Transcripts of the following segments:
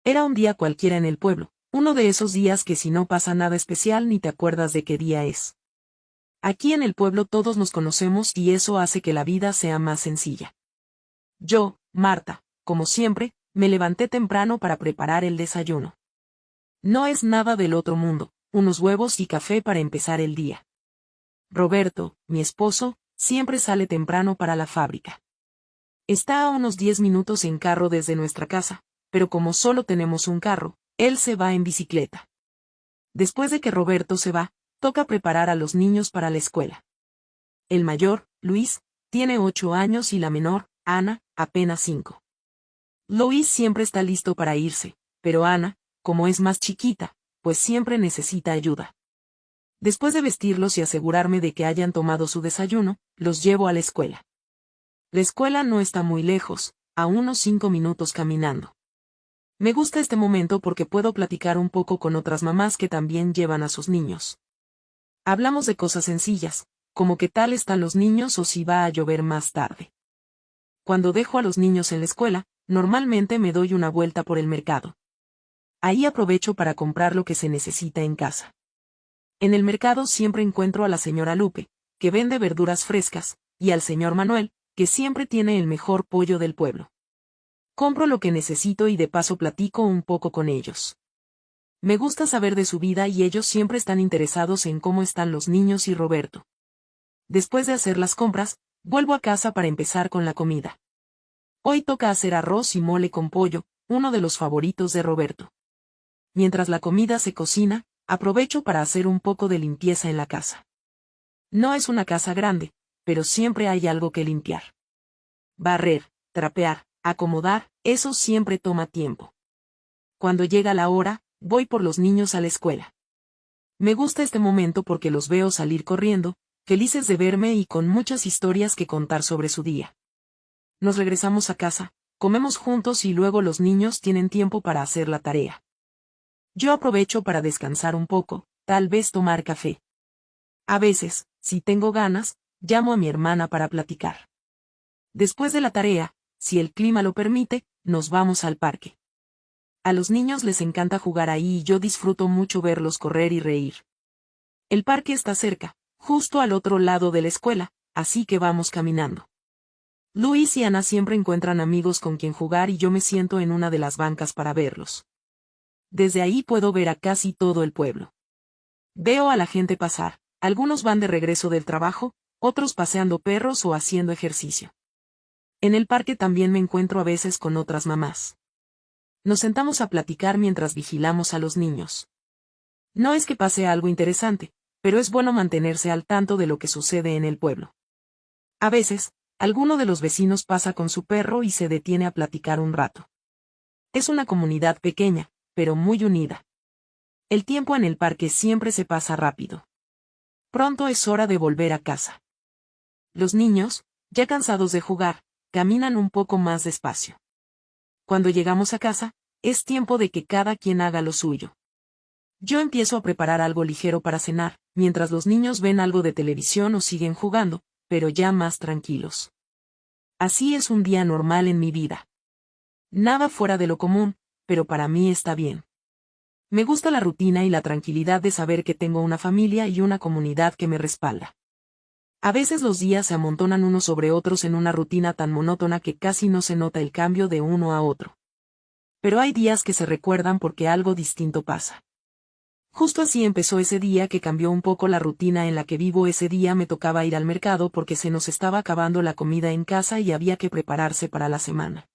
Era un día cualquiera en el pueblo, uno de esos días que si no pasa nada especial ni te acuerdas de qué día es. Aquí en el pueblo todos nos conocemos y eso hace que la vida sea más sencilla. Yo, Marta, como siempre, me levanté temprano para preparar el desayuno. No es nada del otro mundo, unos huevos y café para empezar el día. Roberto, mi esposo, siempre sale temprano para la fábrica. Está a unos 10 minutos en carro desde nuestra casa, pero como solo tenemos un carro, él se va en bicicleta. Después de que Roberto se va, toca preparar a los niños para la escuela. El mayor, Luis, tiene 8 años y la menor, Ana, apenas 5. Luis siempre está listo para irse, pero Ana, como es más chiquita, pues siempre necesita ayuda. Después de vestirlos y asegurarme de que hayan tomado su desayuno, los llevo a la escuela. La escuela no está muy lejos, a unos 5 minutos caminando. Me gusta este momento porque puedo platicar un poco con otras mamás que también llevan a sus niños. Hablamos de cosas sencillas, como qué tal están los niños o si va a llover más tarde. Cuando dejo a los niños en la escuela, normalmente me doy una vuelta por el mercado. Ahí aprovecho para comprar lo que se necesita en casa. En el mercado siempre encuentro a la señora Lupe, que vende verduras frescas, y al señor Manuel, que siempre tiene el mejor pollo del pueblo. Compro lo que necesito y de paso platico un poco con ellos. Me gusta saber de su vida y ellos siempre están interesados en cómo están los niños y Roberto. Después de hacer las compras, vuelvo a casa para empezar con la comida. Hoy toca hacer arroz y mole con pollo, uno de los favoritos de Roberto. Mientras la comida se cocina, aprovecho para hacer un poco de limpieza en la casa. No es una casa grande, pero siempre hay algo que limpiar. Barrer, trapear, acomodar, eso siempre toma tiempo. Cuando llega la hora, voy por los niños a la escuela. Me gusta este momento porque los veo salir corriendo, felices de verme y con muchas historias que contar sobre su día. Nos regresamos a casa, comemos juntos y luego los niños tienen tiempo para hacer la tarea. Yo aprovecho para descansar un poco, tal vez tomar café. A veces, si tengo ganas, llamo a mi hermana para platicar. Después de la tarea, si el clima lo permite, nos vamos al parque. A los niños les encanta jugar ahí y yo disfruto mucho verlos correr y reír. El parque está cerca, justo al otro lado de la escuela, así que vamos caminando. Luis y Ana siempre encuentran amigos con quien jugar y yo me siento en una de las bancas para verlos. Desde ahí puedo ver a casi todo el pueblo. Veo a la gente pasar, algunos van de regreso del trabajo, otros paseando perros o haciendo ejercicio. En el parque también me encuentro a veces con otras mamás. Nos sentamos a platicar mientras vigilamos a los niños. No es que pase algo interesante, pero es bueno mantenerse al tanto de lo que sucede en el pueblo. A veces, alguno de los vecinos pasa con su perro y se detiene a platicar un rato. Es una comunidad pequeña, pero muy unida. El tiempo en el parque siempre se pasa rápido. Pronto es hora de volver a casa. Los niños, ya cansados de jugar, caminan un poco más despacio. Cuando llegamos a casa, es tiempo de que cada quien haga lo suyo. Yo empiezo a preparar algo ligero para cenar, mientras los niños ven algo de televisión o siguen jugando, pero ya más tranquilos. Así es un día normal en mi vida. Nada fuera de lo común, pero para mí está bien. Me gusta la rutina y la tranquilidad de saber que tengo una familia y una comunidad que me respalda. A veces los días se amontonan unos sobre otros en una rutina tan monótona que casi no se nota el cambio de uno a otro. Pero hay días que se recuerdan porque algo distinto pasa. Justo así empezó ese día que cambió un poco la rutina en la que vivo. Ese día me tocaba ir al mercado porque se nos estaba acabando la comida en casa y había que prepararse para la semana.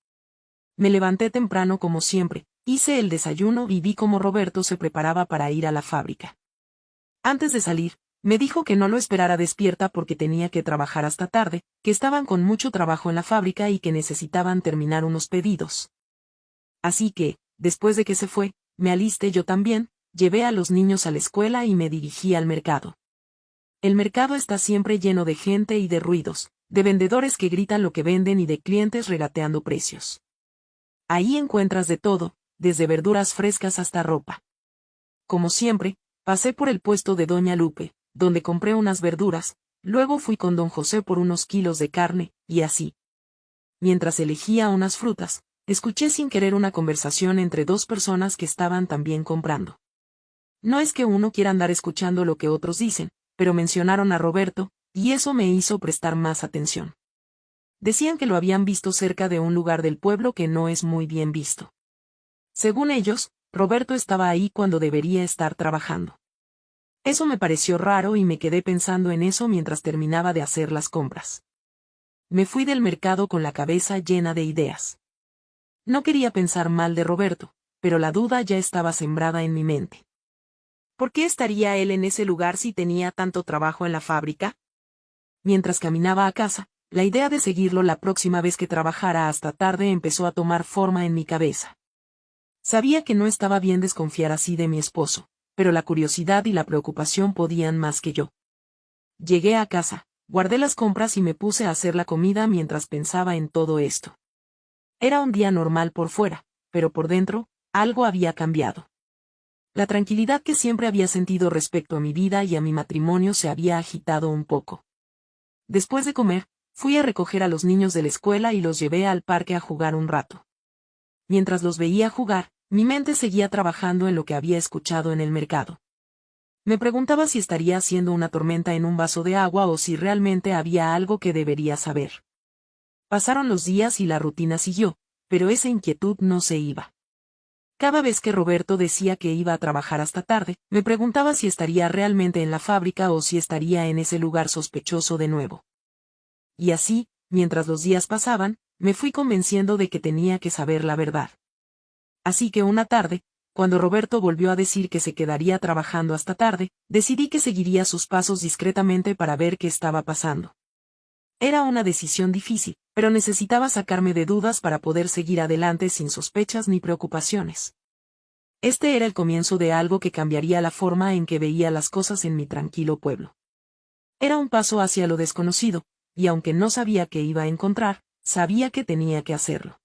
Me levanté temprano como siempre, hice el desayuno y vi cómo Roberto se preparaba para ir a la fábrica. Antes de salir, me dijo que no lo esperara despierta porque tenía que trabajar hasta tarde, que estaban con mucho trabajo en la fábrica y que necesitaban terminar unos pedidos. Así que, después de que se fue, me alisté yo también, llevé a los niños a la escuela y me dirigí al mercado. El mercado está siempre lleno de gente y de ruidos, de vendedores que gritan lo que venden y de clientes regateando precios. Ahí encuentras de todo, desde verduras frescas hasta ropa. Como siempre, pasé por el puesto de Doña Lupe, donde compré unas verduras, luego fui con Don José por unos kilos de carne, y así. Mientras elegía unas frutas, Escuché sin querer una conversación entre dos personas que estaban también comprando. No es que uno quiera andar escuchando lo que otros dicen, pero mencionaron a Roberto, y eso me hizo prestar más atención. Decían que lo habían visto cerca de un lugar del pueblo que no es muy bien visto. Según ellos, Roberto estaba ahí cuando debería estar trabajando. Eso me pareció raro y me quedé pensando en eso mientras terminaba de hacer las compras. Me fui del mercado con la cabeza llena de ideas. No quería pensar mal de Roberto, pero la duda ya estaba sembrada en mi mente. ¿Por qué estaría él en ese lugar si tenía tanto trabajo en la fábrica? Mientras caminaba a casa, la idea de seguirlo la próxima vez que trabajara hasta tarde empezó a tomar forma en mi cabeza. Sabía que no estaba bien desconfiar así de mi esposo, pero la curiosidad y la preocupación podían más que yo. Llegué a casa, guardé las compras y me puse a hacer la comida mientras pensaba en todo esto. Era un día normal por fuera, pero por dentro, algo había cambiado. La tranquilidad que siempre había sentido respecto a mi vida y a mi matrimonio se había agitado un poco. Después de comer, fui a recoger a los niños de la escuela y los llevé al parque a jugar un rato. Mientras los veía jugar, mi mente seguía trabajando en lo que había escuchado en el mercado. Me preguntaba si estaría haciendo una tormenta en un vaso de agua o si realmente había algo que debería saber. Pasaron los días y la rutina siguió, pero esa inquietud no se iba. Cada vez que Roberto decía que iba a trabajar hasta tarde, me preguntaba si estaría realmente en la fábrica o si estaría en ese lugar sospechoso de nuevo. Y así, mientras los días pasaban, me fui convenciendo de que tenía que saber la verdad. Así que una tarde, cuando Roberto volvió a decir que se quedaría trabajando hasta tarde, decidí que seguiría sus pasos discretamente para ver qué estaba pasando. Era una decisión difícil, pero necesitaba sacarme de dudas para poder seguir adelante sin sospechas ni preocupaciones. Este era el comienzo de algo que cambiaría la forma en que veía las cosas en mi tranquilo pueblo. Era un paso hacia lo desconocido, y aunque no sabía qué iba a encontrar, sabía que tenía que hacerlo.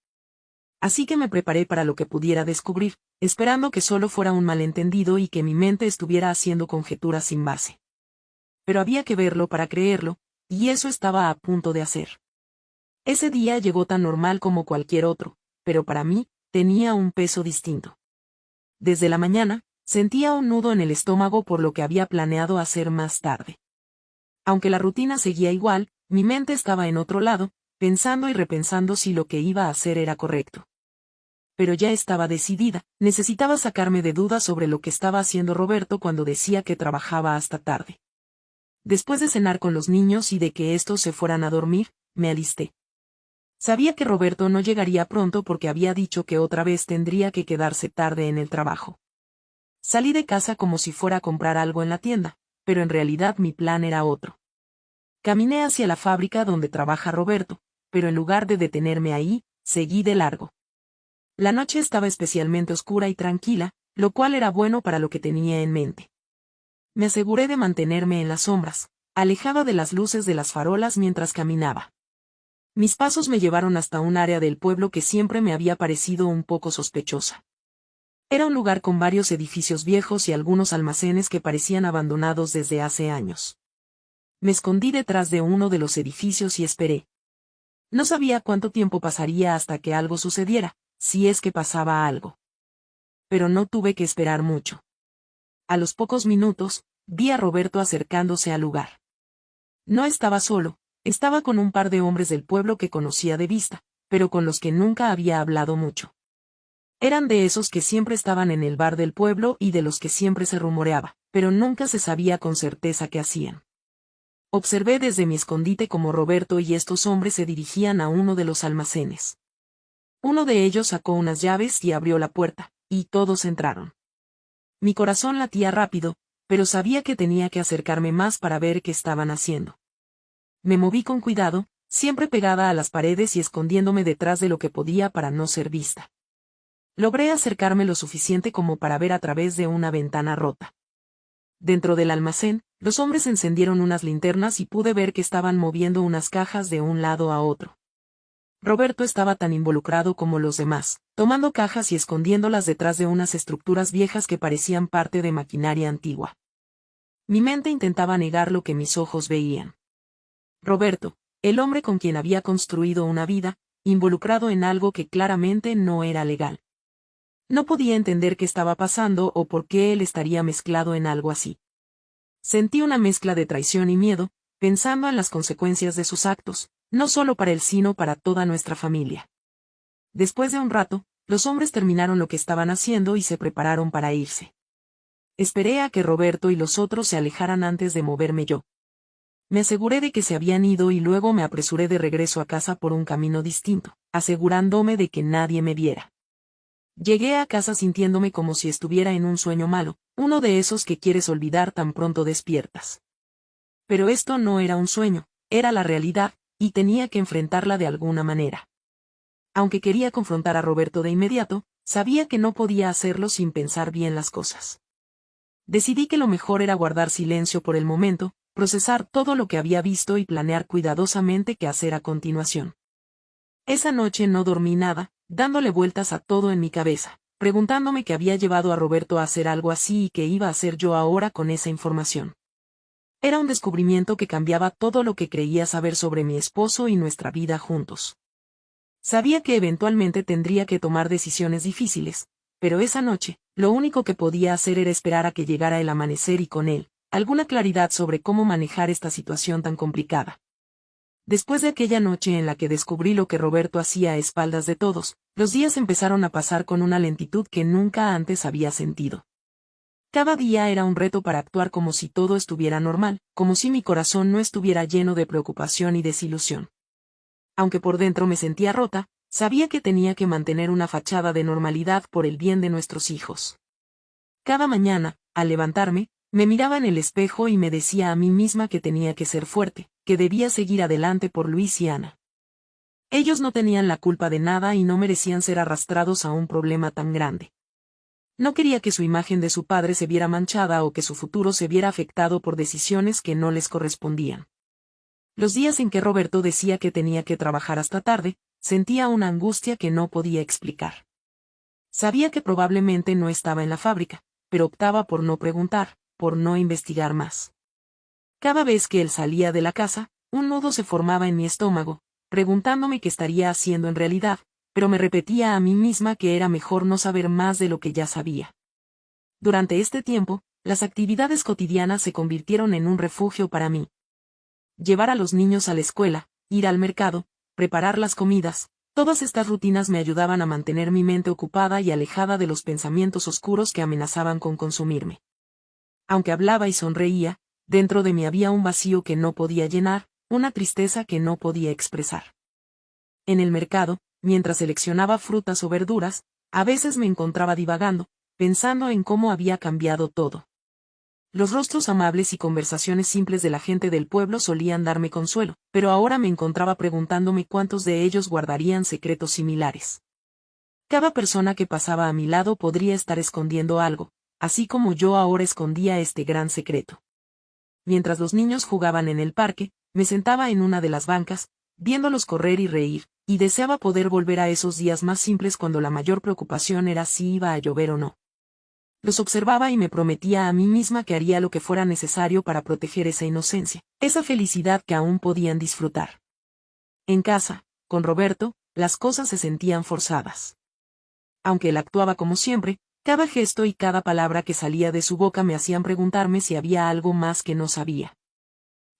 Así que me preparé para lo que pudiera descubrir, esperando que solo fuera un malentendido y que mi mente estuviera haciendo conjeturas sin base. Pero había que verlo para creerlo, y eso estaba a punto de hacer. Ese día llegó tan normal como cualquier otro, pero para mí, tenía un peso distinto. Desde la mañana, sentía un nudo en el estómago por lo que había planeado hacer más tarde. Aunque la rutina seguía igual, mi mente estaba en otro lado, pensando y repensando si lo que iba a hacer era correcto. Pero ya estaba decidida, necesitaba sacarme de dudas sobre lo que estaba haciendo Roberto cuando decía que trabajaba hasta tarde. Después de cenar con los niños y de que estos se fueran a dormir, me alisté. Sabía que Roberto no llegaría pronto porque había dicho que otra vez tendría que quedarse tarde en el trabajo. Salí de casa como si fuera a comprar algo en la tienda, pero en realidad mi plan era otro. Caminé hacia la fábrica donde trabaja Roberto, pero en lugar de detenerme ahí, seguí de largo. La noche estaba especialmente oscura y tranquila, lo cual era bueno para lo que tenía en mente. Me aseguré de mantenerme en las sombras, alejada de las luces de las farolas mientras caminaba. Mis pasos me llevaron hasta un área del pueblo que siempre me había parecido un poco sospechosa. Era un lugar con varios edificios viejos y algunos almacenes que parecían abandonados desde hace años. Me escondí detrás de uno de los edificios y esperé. No sabía cuánto tiempo pasaría hasta que algo sucediera, si es que pasaba algo. Pero no tuve que esperar mucho. A los pocos minutos, vi a Roberto acercándose al lugar. No estaba solo, estaba con un par de hombres del pueblo que conocía de vista, pero con los que nunca había hablado mucho. Eran de esos que siempre estaban en el bar del pueblo y de los que siempre se rumoreaba, pero nunca se sabía con certeza qué hacían. Observé desde mi escondite cómo Roberto y estos hombres se dirigían a uno de los almacenes. Uno de ellos sacó unas llaves y abrió la puerta, y todos entraron. Mi corazón latía rápido, pero sabía que tenía que acercarme más para ver qué estaban haciendo. Me moví con cuidado, siempre pegada a las paredes y escondiéndome detrás de lo que podía para no ser vista. Logré acercarme lo suficiente como para ver a través de una ventana rota. Dentro del almacén, los hombres encendieron unas linternas y pude ver que estaban moviendo unas cajas de un lado a otro. Roberto estaba tan involucrado como los demás, tomando cajas y escondiéndolas detrás de unas estructuras viejas que parecían parte de maquinaria antigua. Mi mente intentaba negar lo que mis ojos veían. Roberto, el hombre con quien había construido una vida, involucrado en algo que claramente no era legal. No podía entender qué estaba pasando o por qué él estaría mezclado en algo así. Sentí una mezcla de traición y miedo, pensando en las consecuencias de sus actos, no solo para él sino para toda nuestra familia. Después de un rato, los hombres terminaron lo que estaban haciendo y se prepararon para irse. Esperé a que Roberto y los otros se alejaran antes de moverme yo. Me aseguré de que se habían ido y luego me apresuré de regreso a casa por un camino distinto, asegurándome de que nadie me viera. Llegué a casa sintiéndome como si estuviera en un sueño malo, uno de esos que quieres olvidar tan pronto despiertas. Pero esto no era un sueño, era la realidad, y tenía que enfrentarla de alguna manera. Aunque quería confrontar a Roberto de inmediato, sabía que no podía hacerlo sin pensar bien las cosas. Decidí que lo mejor era guardar silencio por el momento, procesar todo lo que había visto y planear cuidadosamente qué hacer a continuación. Esa noche no dormí nada, dándole vueltas a todo en mi cabeza, preguntándome qué había llevado a Roberto a hacer algo así y qué iba a hacer yo ahora con esa información. Era un descubrimiento que cambiaba todo lo que creía saber sobre mi esposo y nuestra vida juntos. Sabía que eventualmente tendría que tomar decisiones difíciles, pero esa noche, lo único que podía hacer era esperar a que llegara el amanecer y con él, alguna claridad sobre cómo manejar esta situación tan complicada. Después de aquella noche en la que descubrí lo que Roberto hacía a espaldas de todos, los días empezaron a pasar con una lentitud que nunca antes había sentido. Cada día era un reto para actuar como si todo estuviera normal, como si mi corazón no estuviera lleno de preocupación y desilusión. Aunque por dentro me sentía rota, sabía que tenía que mantener una fachada de normalidad por el bien de nuestros hijos. Cada mañana, al levantarme, me miraba en el espejo y me decía a mí misma que tenía que ser fuerte, que debía seguir adelante por Luis y Ana. Ellos no tenían la culpa de nada y no merecían ser arrastrados a un problema tan grande. No quería que su imagen de su padre se viera manchada o que su futuro se viera afectado por decisiones que no les correspondían. Los días en que Roberto decía que tenía que trabajar hasta tarde, sentía una angustia que no podía explicar. Sabía que probablemente no estaba en la fábrica, pero optaba por no preguntar, por no investigar más. Cada vez que él salía de la casa, un nudo se formaba en mi estómago, preguntándome qué estaría haciendo en realidad, pero me repetía a mí misma que era mejor no saber más de lo que ya sabía. Durante este tiempo, las actividades cotidianas se convirtieron en un refugio para mí. Llevar a los niños a la escuela, ir al mercado, preparar las comidas, todas estas rutinas me ayudaban a mantener mi mente ocupada y alejada de los pensamientos oscuros que amenazaban con consumirme. Aunque hablaba y sonreía, dentro de mí había un vacío que no podía llenar, una tristeza que no podía expresar. En el mercado, mientras seleccionaba frutas o verduras, a veces me encontraba divagando, pensando en cómo había cambiado todo. Los rostros amables y conversaciones simples de la gente del pueblo solían darme consuelo, pero ahora me encontraba preguntándome cuántos de ellos guardarían secretos similares. Cada persona que pasaba a mi lado podría estar escondiendo algo, así como yo ahora escondía este gran secreto. Mientras los niños jugaban en el parque, me sentaba en una de las bancas, viéndolos correr y reír, y deseaba poder volver a esos días más simples cuando la mayor preocupación era si iba a llover o no. Los observaba y me prometía a mí misma que haría lo que fuera necesario para proteger esa inocencia, esa felicidad que aún podían disfrutar. En casa, con Roberto, las cosas se sentían forzadas. Aunque él actuaba como siempre, cada gesto y cada palabra que salía de su boca me hacían preguntarme si había algo más que no sabía.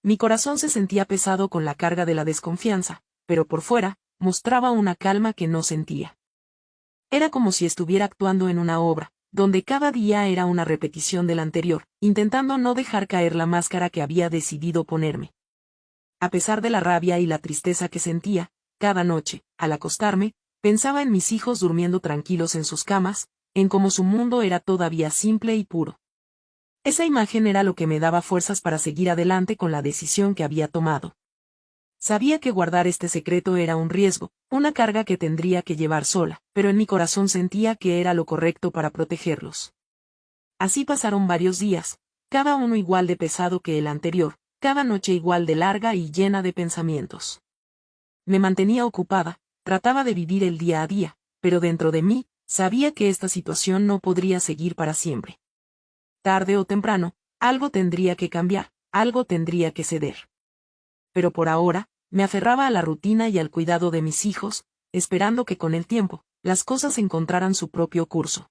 Mi corazón se sentía pesado con la carga de la desconfianza, pero por fuera, mostraba una calma que no sentía. Era como si estuviera actuando en una obra, donde cada día era una repetición del anterior, intentando no dejar caer la máscara que había decidido ponerme. A pesar de la rabia y la tristeza que sentía, cada noche, al acostarme, pensaba en mis hijos durmiendo tranquilos en sus camas, en cómo su mundo era todavía simple y puro. Esa imagen era lo que me daba fuerzas para seguir adelante con la decisión que había tomado. Sabía que guardar este secreto era un riesgo, una carga que tendría que llevar sola, pero en mi corazón sentía que era lo correcto para protegerlos. Así pasaron varios días, cada uno igual de pesado que el anterior, cada noche igual de larga y llena de pensamientos. Me mantenía ocupada, trataba de vivir el día a día, pero dentro de mí, sabía que esta situación no podría seguir para siempre. Tarde o temprano, algo tendría que cambiar, algo tendría que ceder. Pero por ahora, me aferraba a la rutina y al cuidado de mis hijos, esperando que con el tiempo, las cosas encontraran su propio curso.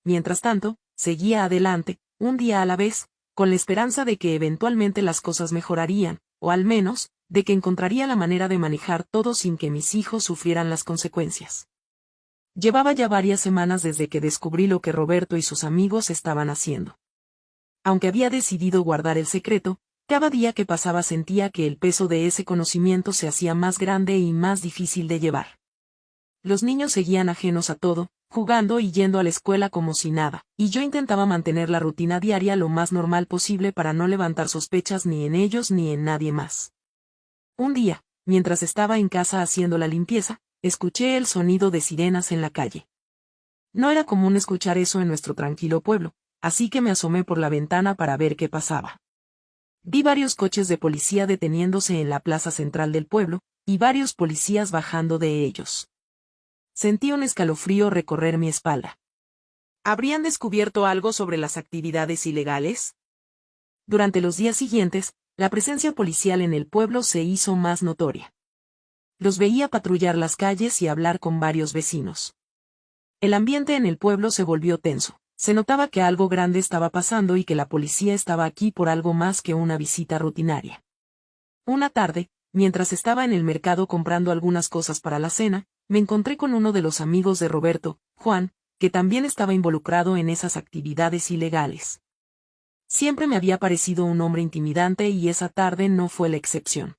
Mientras tanto, seguía adelante, un día a la vez, con la esperanza de que eventualmente las cosas mejorarían, o al menos, de que encontraría la manera de manejar todo sin que mis hijos sufrieran las consecuencias. Llevaba ya varias semanas desde que descubrí lo que Roberto y sus amigos estaban haciendo. Aunque había decidido guardar el secreto, cada día que pasaba sentía que el peso de ese conocimiento se hacía más grande y más difícil de llevar. Los niños seguían ajenos a todo, jugando y yendo a la escuela como si nada, y yo intentaba mantener la rutina diaria lo más normal posible para no levantar sospechas ni en ellos ni en nadie más. Un día, mientras estaba en casa haciendo la limpieza, escuché el sonido de sirenas en la calle. No era común escuchar eso en nuestro tranquilo pueblo, así que me asomé por la ventana para ver qué pasaba. Vi varios coches de policía deteniéndose en la plaza central del pueblo, y varios policías bajando de ellos. Sentí un escalofrío recorrer mi espalda. ¿Habrían descubierto algo sobre las actividades ilegales? Durante los días siguientes, la presencia policial en el pueblo se hizo más notoria. Los veía patrullar las calles y hablar con varios vecinos. El ambiente en el pueblo se volvió tenso. Se notaba que algo grande estaba pasando y que la policía estaba aquí por algo más que una visita rutinaria. Una tarde, mientras estaba en el mercado comprando algunas cosas para la cena, me encontré con uno de los amigos de Roberto, Juan, que también estaba involucrado en esas actividades ilegales. Siempre me había parecido un hombre intimidante y esa tarde no fue la excepción.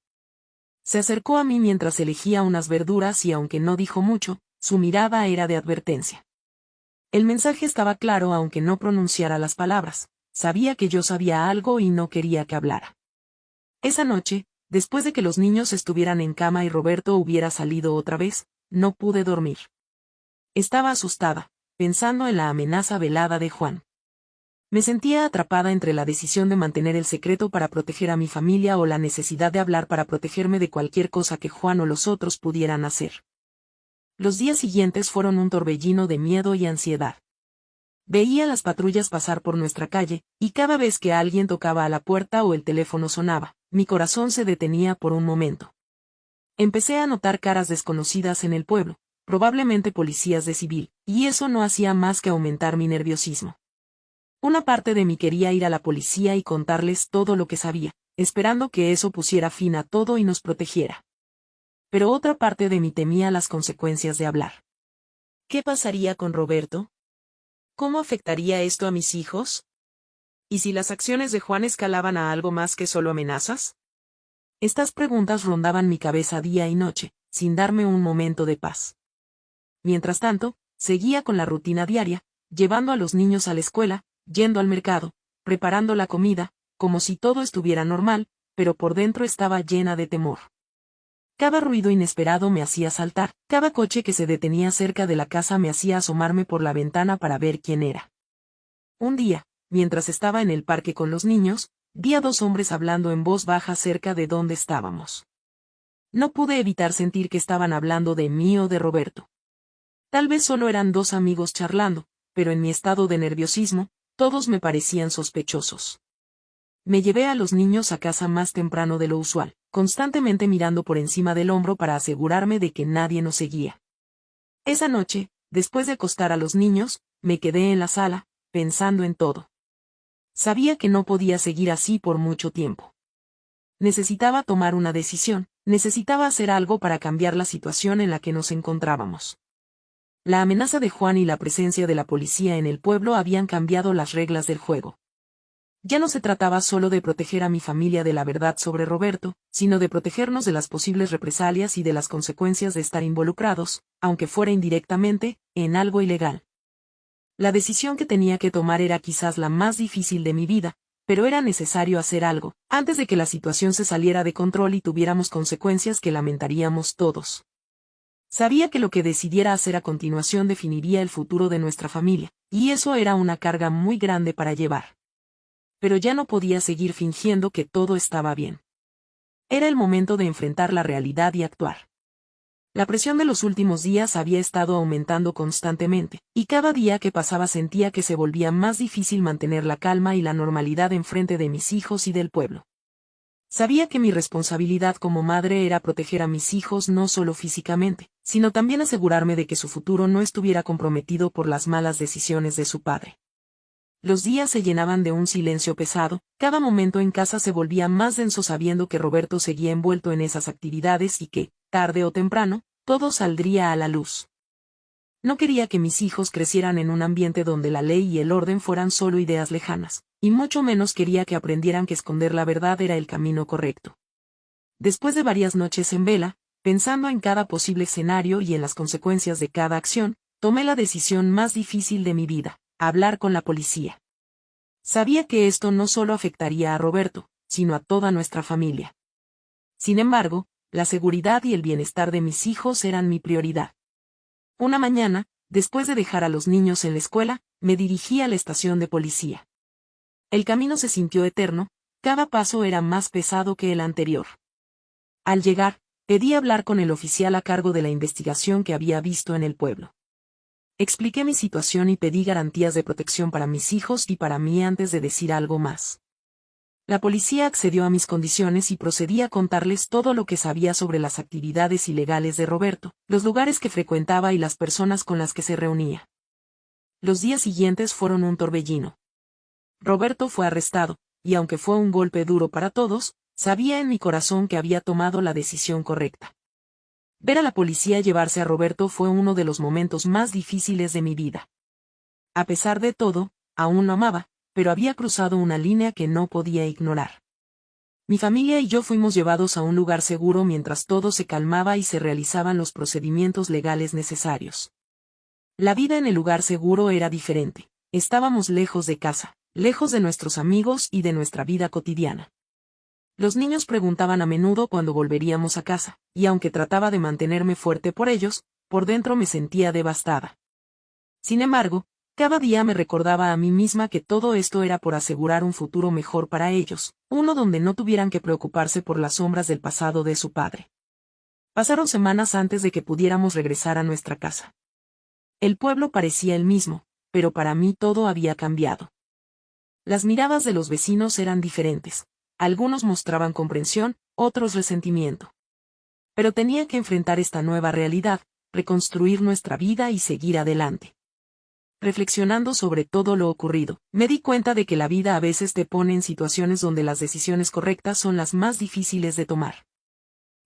Se acercó a mí mientras elegía unas verduras y aunque no dijo mucho, su mirada era de advertencia. El mensaje estaba claro aunque no pronunciara las palabras, sabía que yo sabía algo y no quería que hablara. Esa noche, después de que los niños estuvieran en cama y Roberto hubiera salido otra vez, no pude dormir. Estaba asustada, pensando en la amenaza velada de Juan. Me sentía atrapada entre la decisión de mantener el secreto para proteger a mi familia o la necesidad de hablar para protegerme de cualquier cosa que Juan o los otros pudieran hacer. Los días siguientes fueron un torbellino de miedo y ansiedad. Veía las patrullas pasar por nuestra calle, y cada vez que alguien tocaba a la puerta o el teléfono sonaba, mi corazón se detenía por un momento. Empecé a notar caras desconocidas en el pueblo, probablemente policías de civil, y eso no hacía más que aumentar mi nerviosismo. Una parte de mí quería ir a la policía y contarles todo lo que sabía, esperando que eso pusiera fin a todo y nos protegiera. Pero otra parte de mí temía las consecuencias de hablar. ¿Qué pasaría con Roberto? ¿Cómo afectaría esto a mis hijos? ¿Y si las acciones de Juan escalaban a algo más que solo amenazas? Estas preguntas rondaban mi cabeza día y noche, sin darme un momento de paz. Mientras tanto, seguía con la rutina diaria, llevando a los niños a la escuela, yendo al mercado, preparando la comida, como si todo estuviera normal, pero por dentro estaba llena de temor. Cada ruido inesperado me hacía saltar, cada coche que se detenía cerca de la casa me hacía asomarme por la ventana para ver quién era. Un día, mientras estaba en el parque con los niños, vi a dos hombres hablando en voz baja cerca de donde estábamos. No pude evitar sentir que estaban hablando de mí o de Roberto. Tal vez solo eran dos amigos charlando, pero en mi estado de nerviosismo, todos me parecían sospechosos. Me llevé a los niños a casa más temprano de lo usual, constantemente mirando por encima del hombro para asegurarme de que nadie nos seguía. Esa noche, después de acostar a los niños, me quedé en la sala, pensando en todo. Sabía que no podía seguir así por mucho tiempo. Necesitaba tomar una decisión, necesitaba hacer algo para cambiar la situación en la que nos encontrábamos. La amenaza de Juan y la presencia de la policía en el pueblo habían cambiado las reglas del juego. Ya no se trataba solo de proteger a mi familia de la verdad sobre Roberto, sino de protegernos de las posibles represalias y de las consecuencias de estar involucrados, aunque fuera indirectamente, en algo ilegal. La decisión que tenía que tomar era quizás la más difícil de mi vida, pero era necesario hacer algo, antes de que la situación se saliera de control y tuviéramos consecuencias que lamentaríamos todos. Sabía que lo que decidiera hacer a continuación definiría el futuro de nuestra familia, y eso era una carga muy grande para llevar. Pero ya no podía seguir fingiendo que todo estaba bien. Era el momento de enfrentar la realidad y actuar. La presión de los últimos días había estado aumentando constantemente, y cada día que pasaba sentía que se volvía más difícil mantener la calma y la normalidad enfrente de mis hijos y del pueblo. Sabía que mi responsabilidad como madre era proteger a mis hijos no solo físicamente, sino también asegurarme de que su futuro no estuviera comprometido por las malas decisiones de su padre. Los días se llenaban de un silencio pesado, cada momento en casa se volvía más denso sabiendo que Roberto seguía envuelto en esas actividades y que, tarde o temprano, todo saldría a la luz. No quería que mis hijos crecieran en un ambiente donde la ley y el orden fueran solo ideas lejanas, y mucho menos quería que aprendieran que esconder la verdad era el camino correcto. Después de varias noches en vela, pensando en cada posible escenario y en las consecuencias de cada acción, tomé la decisión más difícil de mi vida: hablar con la policía. Sabía que esto no solo afectaría a Roberto, sino a toda nuestra familia. Sin embargo, la seguridad y el bienestar de mis hijos eran mi prioridad. Una mañana, después de dejar a los niños en la escuela, me dirigí a la estación de policía. El camino se sintió eterno, cada paso era más pesado que el anterior. Al llegar, pedí hablar con el oficial a cargo de la investigación que había visto en el pueblo. Expliqué mi situación y pedí garantías de protección para mis hijos y para mí antes de decir algo más. La policía accedió a mis condiciones y procedí a contarles todo lo que sabía sobre las actividades ilegales de Roberto, los lugares que frecuentaba y las personas con las que se reunía. Los días siguientes fueron un torbellino. Roberto fue arrestado, y aunque fue un golpe duro para todos, sabía en mi corazón que había tomado la decisión correcta. Ver a la policía llevarse a Roberto fue uno de los momentos más difíciles de mi vida. A pesar de todo, aún lo amaba, pero había cruzado una línea que no podía ignorar. Mi familia y yo fuimos llevados a un lugar seguro mientras todo se calmaba y se realizaban los procedimientos legales necesarios. La vida en el lugar seguro era diferente. Estábamos lejos de casa, lejos de nuestros amigos y de nuestra vida cotidiana. Los niños preguntaban a menudo cuándo volveríamos a casa, y aunque trataba de mantenerme fuerte por ellos, por dentro me sentía devastada. Sin embargo, cada día me recordaba a mí misma que todo esto era por asegurar un futuro mejor para ellos, uno donde no tuvieran que preocuparse por las sombras del pasado de su padre. Pasaron semanas antes de que pudiéramos regresar a nuestra casa. El pueblo parecía el mismo, pero para mí todo había cambiado. Las miradas de los vecinos eran diferentes. Algunos mostraban comprensión, otros resentimiento. Pero tenía que enfrentar esta nueva realidad, reconstruir nuestra vida y seguir adelante. Reflexionando sobre todo lo ocurrido, me di cuenta de que la vida a veces te pone en situaciones donde las decisiones correctas son las más difíciles de tomar.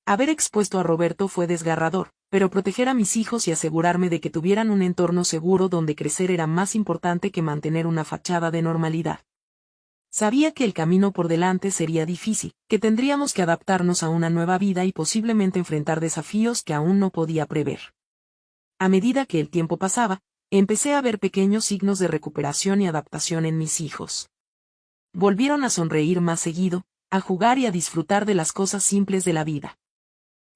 Haber expuesto a Roberto fue desgarrador, pero proteger a mis hijos y asegurarme de que tuvieran un entorno seguro donde crecer era más importante que mantener una fachada de normalidad. Sabía que el camino por delante sería difícil, que tendríamos que adaptarnos a una nueva vida y posiblemente enfrentar desafíos que aún no podía prever. A medida que el tiempo pasaba, empecé a ver pequeños signos de recuperación y adaptación en mis hijos. Volvieron a sonreír más seguido, a jugar y a disfrutar de las cosas simples de la vida.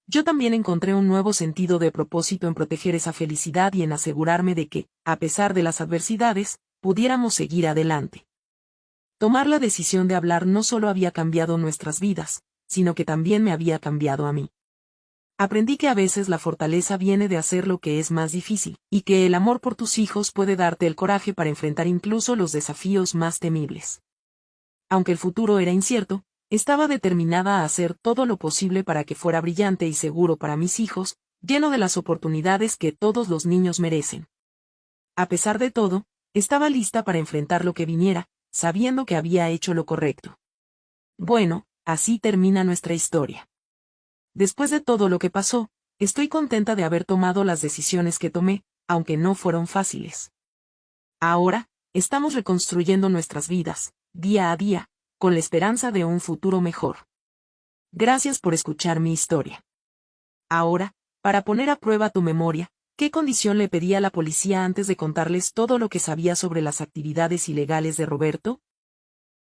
Yo también encontré un nuevo sentido de propósito en proteger esa felicidad y en asegurarme de que, a pesar de las adversidades, pudiéramos seguir adelante. Tomar la decisión de hablar no solo había cambiado nuestras vidas, sino que también me había cambiado a mí. Aprendí que a veces la fortaleza viene de hacer lo que es más difícil, y que el amor por tus hijos puede darte el coraje para enfrentar incluso los desafíos más temibles. Aunque el futuro era incierto, estaba determinada a hacer todo lo posible para que fuera brillante y seguro para mis hijos, lleno de las oportunidades que todos los niños merecen. A pesar de todo, estaba lista para enfrentar lo que viniera, sabiendo que había hecho lo correcto. Bueno, así termina nuestra historia. Después de todo lo que pasó, estoy contenta de haber tomado las decisiones que tomé, aunque no fueron fáciles. Ahora, estamos reconstruyendo nuestras vidas, día a día, con la esperanza de un futuro mejor. Gracias por escuchar mi historia. Ahora, para poner a prueba tu memoria, ¿qué condición le pedí a la policía antes de contarles todo lo que sabía sobre las actividades ilegales de Roberto?